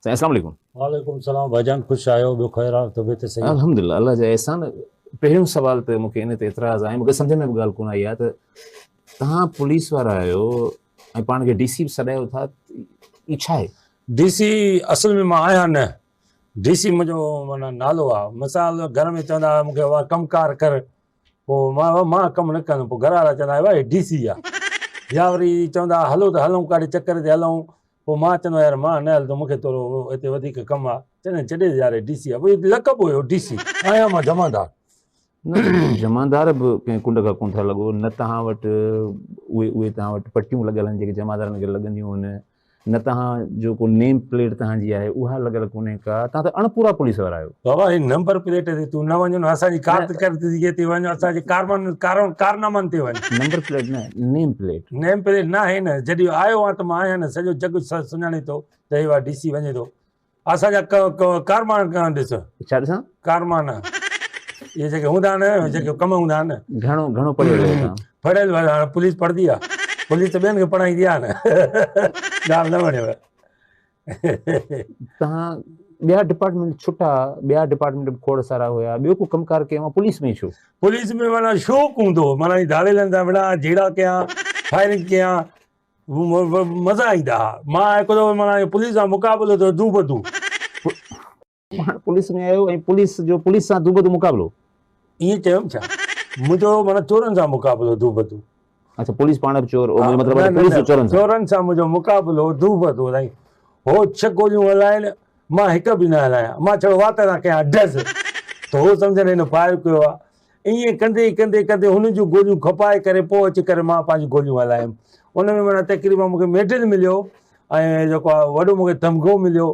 अस्सलाम वालेकुम। वालेकुम सलाम भाईजान, ख़ुशि आहियो? ॿियो ख़ैरु आहे? तबियत सही? अल्हम्दुलिल्लाह, अल्लाह जा एहसान। पहिरियों सुवाल त मूंखे इन ते एतिराज़ आहे, मूंखे सम्झ में बि ॻाल्हि कोन आई आहे त तव्हां पुलिस वारा आहियो ऐं पाण खे डीसी बि सॾायो था, ई छा आहे? डीसी असल में मां आहियां न। डीसी मुंहिंजो माना नालो आहे। मिसाल घर में चवंदा हुआ मूंखे वाह कमकार कर, पोइ मां कमु न कंदुमि, पोइ घर वारा चवंदा भाई डीसी आहे। या वरी चवंदा हलो त हलूं काॾे चकर ते हलूं, पोइ मां चवंदो यार मां न हलंदुमि, मूंखे थोरो हिते वधीक कमु आहे। चवंदा छॾे यार डीसी आहे, भई लक़ब हुयो डीसी। आहियां मां जमादार। न जमादार बि कंहिं कुंड खां कोन था लॻो, न तव्हां वटि उहे तव्हां वटि पटियूं लॻल आहिनि जेके जमादारनि खे लॻंदियूं आहिनि, न तव्हां जो को नेम प्लेट तव्हांजी आहे उहा लॻल कोन्हे का, तव्हां त अणपूरा पुलिस वारा आहियो। बाबा ही नंबर प्लेट ते तूं न वञो न, असांजी कारकर्दगी ते वञो, असांजे कारनामनि ते वञो। नंबर प्लेट न, नेम प्लेट। नेम प्लेट न आहे न, जॾहिं आयो आहे त मां आहियां न, सॼो जग सुञाणे थो त हे डीसी वञे थो। असांजा कारमान ॾिस, छा ॾिसां? कारमान इहे जेके हूंदा आहिनि, जेके कम हूंदा आहिनि। घणो पढ़ियल आहियो तव्हां? पढ़ियल पुलिस पढ़ंदी आहे, पुलिस त ॿियनि खे पढ़ाईंदी आहे न। ॻाल्हि न वणेव। तव्हां ॿिया डिपार्टमेंट छुटा, ॿिया डिपार्टमेंट बि खोड़ सारा हुया, ॿियो को कमकार कयो, पुलिस में छो? पुलिस में माना शौक़ु हूंदो, माना धाड़ेलनि सां विड़ा झेड़ा कयां, फायरिंग कयां, मज़ा ईंदा हुआ। मां हिकिड़ो माना पुलिस सां मुक़ाबिलो थियो दू बदू। पुलिस में आयो ऐं पुलिस सां दू बदू मुक़ाबिलो? ईअं चयुमि छा? मुंहिंजो माना चोरनि सां मुक़ाबिलो दू बदू। अच्छा, पुलिस पाण बि चोर, मतिलबु पुलिस चोरनि सां मुंहिंजो मुक़ाबिलो दू बदू साईं। हो 6 गोलियूं हलाइनि, मां हिकु बि न हलायां, मां चयो वात था कयां डज़, त हो सम्झनि हिन फायर कयो आहे। ईअं कंदे कंदे कंदे हुन जूं गोलियूं खपाए करे पोइ अची करे मां पंहिंजी गोलियूं हलायमि। उन में माना तक़रीबन मूंखे मेडल मिलियो ऐं जेको आहे वॾो मूंखे तमग़ो मिलियो।